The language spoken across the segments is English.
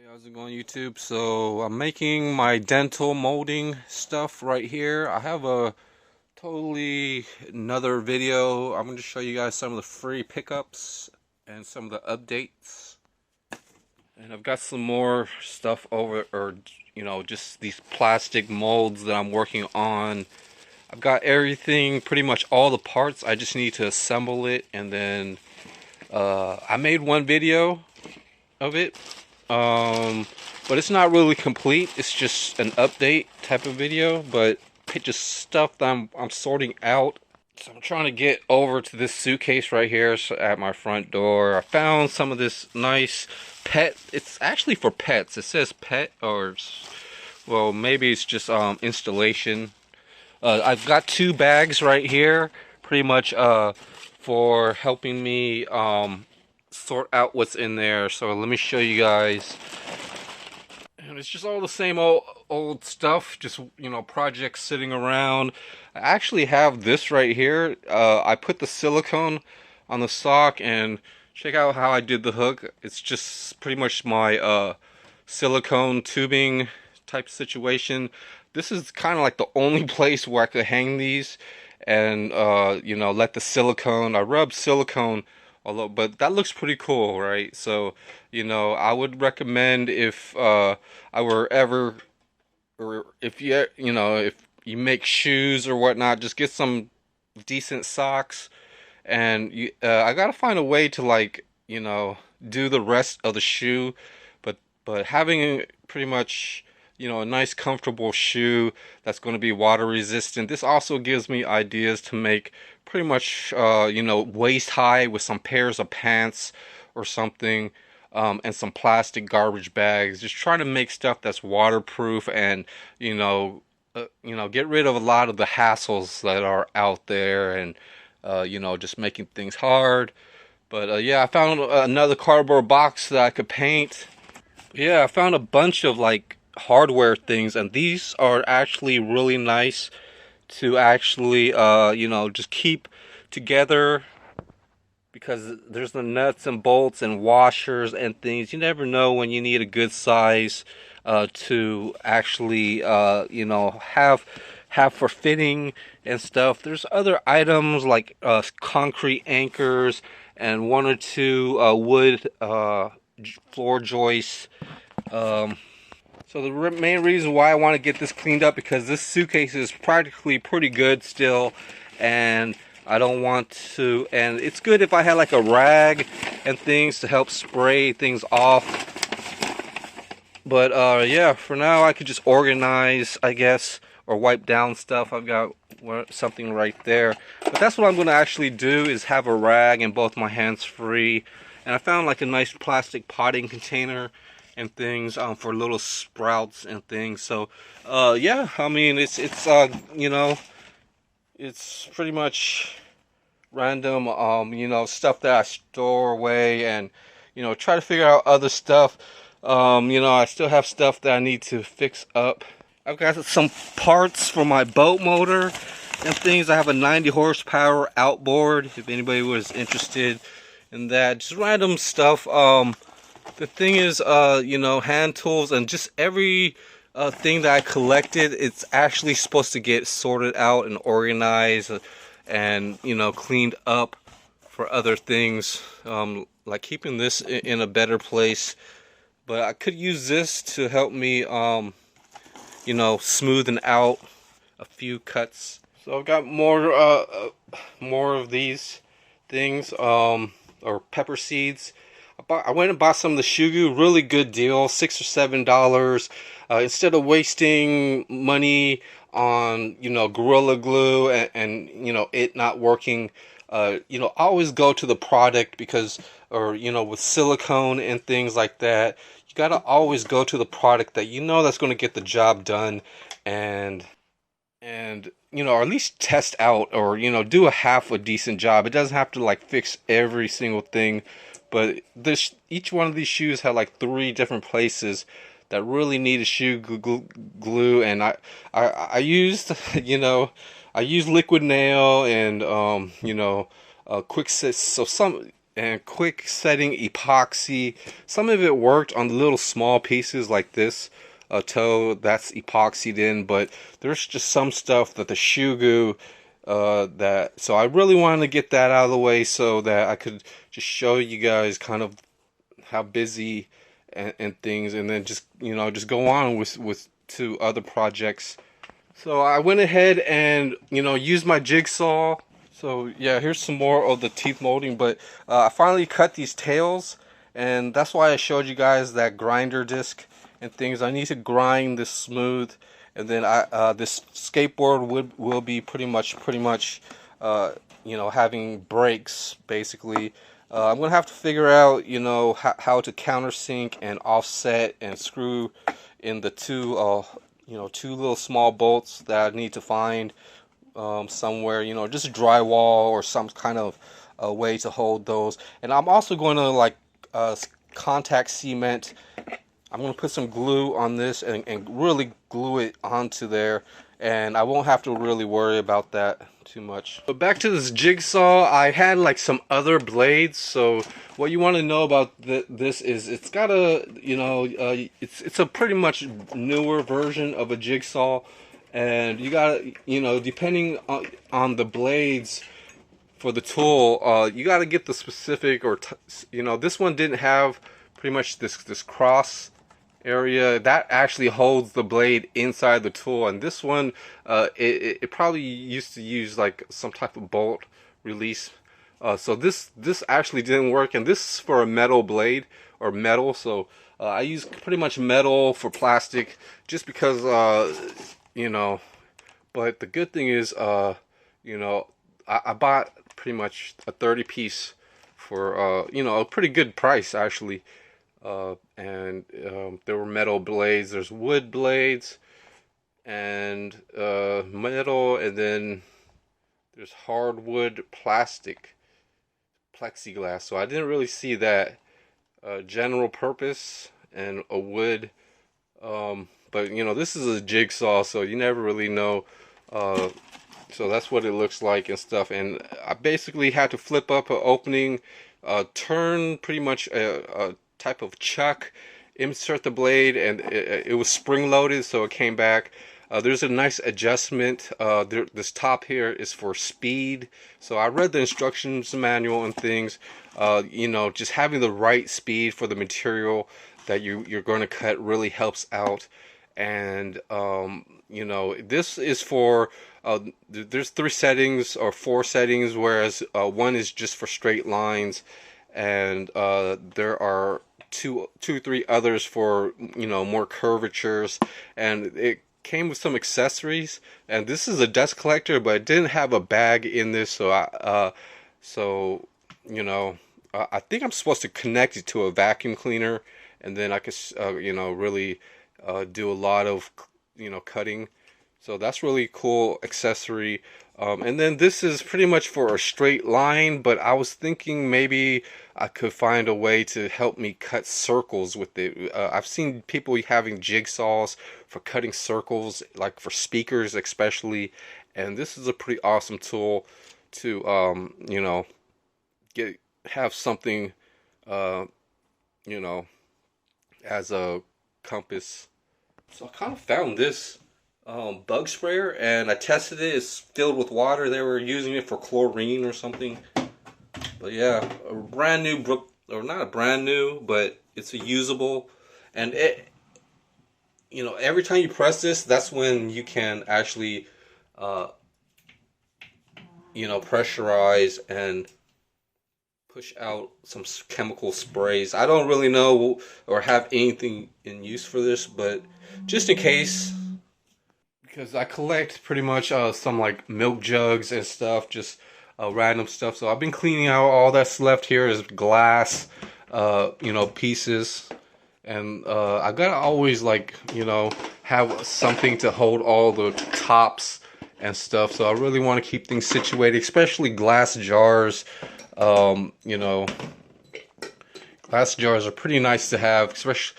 Hey, how's it going, YouTube? So I'm making my dental molding stuff right here. I have a totally another video. I'm going to show you guys some of the free pickups and some of the updates. And I've got some more stuff over, or just these plastic molds that I'm working on. I've got everything, pretty much all the parts. I just need to assemble it, and then I made one video of it. But it's not really complete. It's just an update type of video, but just stuff that I'm sorting out. So I'm trying to get over to this suitcase right here at my front door. I found some of this nice pet. It's actually for pets. It says pet, or well, maybe it's just installation. I've got two bags right here, pretty much for helping me sort out what's in there. So let me show you guys. And it's just all the same old stuff, just projects sitting around. I actually have this right here. I put the silicone on the sock, and check out how I did the hook. It's just pretty much my silicone tubing type situation. This is kind of like the only place where I could hang these and let the silicone. I rub silicone but that looks pretty cool, right? So I would recommend if I were ever, or if if you make shoes or whatnot, just get some decent socks. And I gotta find a way to do the rest of the shoe, but having pretty much a nice comfortable shoe that's going to be water resistant. This also gives me ideas to make pretty much waist high with some pairs of pants or something, and some plastic garbage bags. Just trying to make stuff that's waterproof and get rid of a lot of the hassles that are out there, and just making things hard. But yeah, I found another cardboard box that I could paint. Yeah, I found a bunch of hardware things, and these are actually really nice to actually just keep together, because there's the nuts and bolts and washers and things. You never know when you need a good size to actually have for fitting and stuff. There's other items like concrete anchors and one or two wood floor joists. So the main reason why I want to get this cleaned up, because this suitcase is practically pretty good still, and I don't want to, and it's good if I had like a rag and things to help spray things off. But yeah, for now I could just organize, I guess, or wipe down stuff. I've got something right there. But that's what I'm going to actually do, is have a rag and both my hands free. And I found like a nice plastic potting container and things for little sprouts and things. So yeah, I mean it's it's pretty much random stuff that I store away, and try to figure out other stuff. I still have stuff that I need to fix up. I've got some parts for my boat motor and things. I have a 90 horsepower outboard, if anybody was interested in that. Just random stuff. The thing is, hand tools and just every thing that I collected, it's actually supposed to get sorted out and organized and, cleaned up for other things. Like keeping this in a better place. But I could use this to help me, smoothen out a few cuts. So I've got more of these things, or pepper seeds. I went and bought some of the Shugu, really good deal, $6 or $7. Instead of wasting money on, Gorilla Glue and it not working, always go to the product, because, or, with silicone and things like that, you gotta always go to the product that that's going to get the job done, and or at least test out, or do a half a decent job. It doesn't have to fix every single thing, but each one of these shoes had 3 different places that really need a shoe glue, and I used I used liquid nail and quick so some, and quick setting epoxy. Some of it worked on the little small pieces like this toe that's epoxied in, but there's just some stuff that the shoe goo so I really wanted to get that out of the way so that I could just show you guys kind of how busy and things, and then just just go on with to other projects. So I went ahead and used my jigsaw. So yeah, here's some more of the teeth molding, but I finally cut these tails, and that's why I showed you guys that grinder disc and things. I need to grind this smooth, and then this skateboard will be pretty much having brakes basically. I'm gonna have to figure out how to countersink and offset and screw in the two little small bolts that I need to find somewhere, just drywall or some kind of way to hold those. And I'm also going to contact cement. I'm going to put some glue on this and really glue it onto there, and I won't have to really worry about that too much. But back to this jigsaw, I had like some other blades. So what you want to know about this is it's got a it's a pretty much newer version of a jigsaw, and you got depending on the blades for the tool, you got to get the specific, or this one didn't have pretty much this cross area that actually holds the blade inside the tool, and this one it probably used to use like some type of bolt release, so this actually didn't work, and this is for a metal blade or metal. So I use pretty much metal for plastic just because but the good thing is I bought pretty much a 30 piece for a pretty good price actually. And there were metal blades, there's wood blades, and metal, and then there's hardwood plastic plexiglass. So I didn't really see that general purpose and a wood, but this is a jigsaw, so you never really know. So that's what it looks like and stuff, and I basically had to flip up an opening, turn pretty much a type of chuck, insert the blade, and it was spring loaded, so it came back. There's a nice adjustment. This top here is for speed, so I read the instructions manual and things. Just having the right speed for the material that you're going to cut really helps out. And this is for there's 3 settings or 4 settings, whereas one is just for straight lines, and there are 2 or 3 others for more curvatures. And it came with some accessories, and this is a dust collector, but it didn't have a bag in this, so I think I'm supposed to connect it to a vacuum cleaner, and then I could really do a lot of cutting. So that's really cool accessory. And then this is pretty much for a straight line, but I was thinking maybe I could find a way to help me cut circles with it. I've seen people having jigsaws for cutting circles, like for speakers especially, and this is a pretty awesome tool to have something as a compass. So I kind of found this bug sprayer, and I tested it. It's filled with water. They were using it for chlorine or something. But yeah, a brand new or not a brand new, but it's a usable. And it, every time you press this, that's when you can actually, pressurize and push out some chemical sprays. I don't really know or have anything in use for this, but just in case, because I collect pretty much some like milk jugs and stuff, just random stuff. So I've been cleaning out all that's left here is glass, pieces, and I gotta always have something to hold all the tops and stuff. So I really want to keep things situated, especially glass jars. Glass jars are pretty nice to have, especially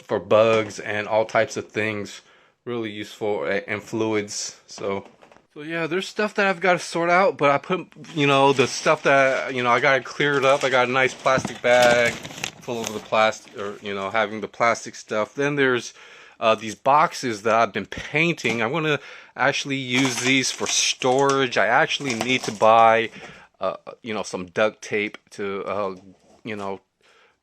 for bugs and all types of things. Really useful, and fluids. So So yeah, there's stuff that I've got to sort out, but I put, the stuff that, I got it cleared up. I got a nice plastic bag full of the plastic, or, having the plastic stuff. Then there's these boxes that I've been painting. I want to actually use these for storage. I actually need to buy, some duct tape to,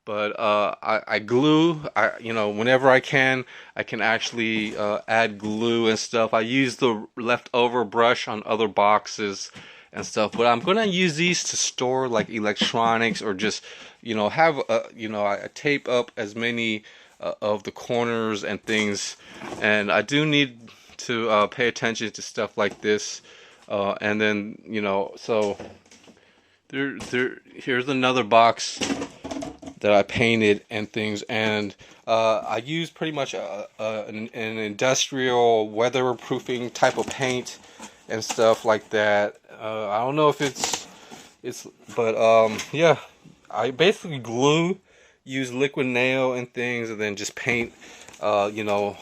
but I glue. Whenever I can actually add glue and stuff. I use the leftover brush on other boxes and stuff, but I'm gonna use these to store like electronics, or just have I tape up as many of the corners and things. And I do need to pay attention to stuff like this, and then so here's another box that I painted and things. And I use pretty much an industrial weatherproofing type of paint and stuff like that. I don't know if but yeah, I basically use liquid nail and things, and then just paint, do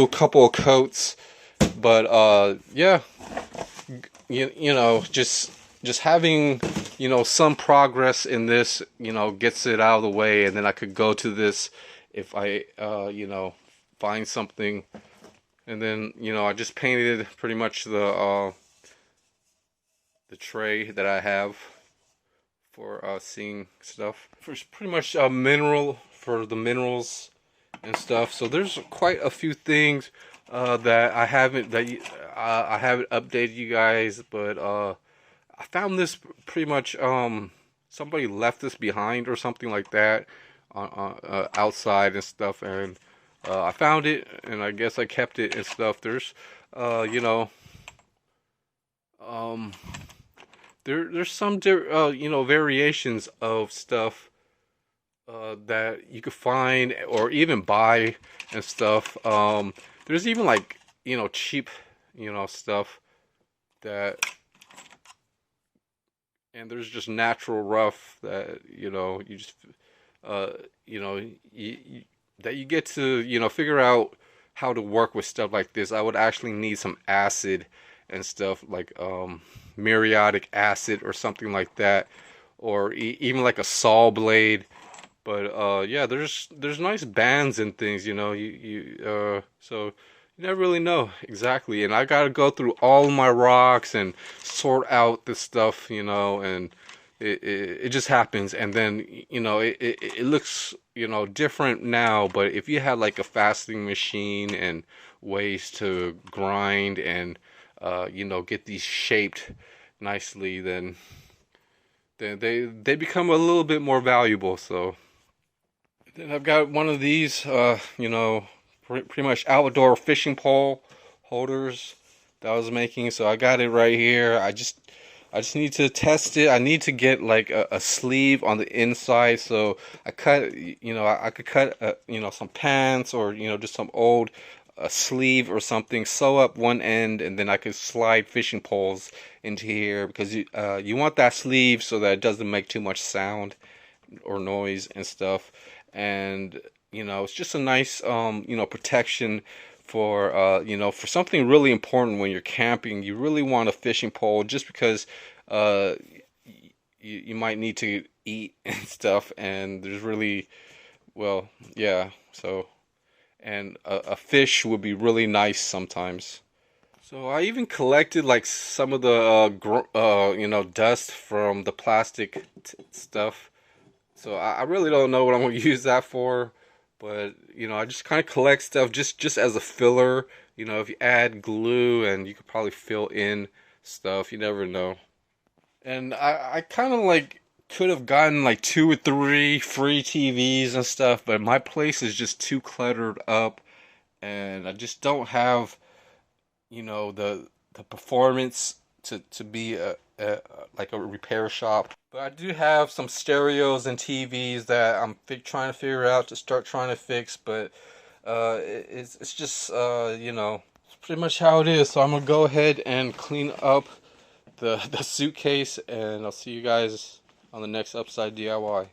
a couple of coats. But yeah, just having some progress in this gets it out of the way, and then I could go to this if I find something. And then I just painted pretty much the tray that I have for seeing stuff. It's pretty much mineral for the minerals and stuff. So there's quite a few things that I haven't updated you guys, but I found this pretty much, somebody left this behind or something like that outside and stuff, and I found it, and I guess I kept it and stuff. There's there's some variations of stuff that you could find or even buy and stuff. There's even like cheap stuff that, and there's just natural rough that you just that you get to figure out how to work with stuff like this. I would actually need some acid and stuff like muriatic acid or something like that, or even like a saw blade. But yeah, there's nice bands and things, so you never really know exactly. And I gotta go through all my rocks and sort out this stuff, and it just happens. And then it looks different now. But if you had like a faceting machine and ways to grind and get these shaped nicely, then they become a little bit more valuable. So then I've got one of these pretty much outdoor fishing pole holders that I was making. So I got it right here. I just need to test it. I need to get like a sleeve on the inside. So I cut, I could cut, some pants, or just some old sleeve or something, sew up one end, and then I could slide fishing poles into here, because you want that sleeve so that it doesn't make too much sound or noise and stuff. And it's just a nice protection for for something really important when you're camping. You really want a fishing pole, just because you might need to eat and stuff, and there's really, well, yeah, so, and a fish would be really nice sometimes. So I even collected like some of the dust from the plastic stuff. So I really don't know what I'm going to use that for, but I just kind of collect stuff just as a filler. If you add glue, and you could probably fill in stuff, you never know. And I kind of like could have gotten like 2 or 3 free TVs and stuff, but my place is just too cluttered up, and I just don't have the performance to be like a repair shop. But I do have some stereos and TVs that I'm trying to figure out to start trying to fix. But it's just it's pretty much how it is. So I'm gonna go ahead and clean up the suitcase, and I'll see you guys on the next Upside DIY.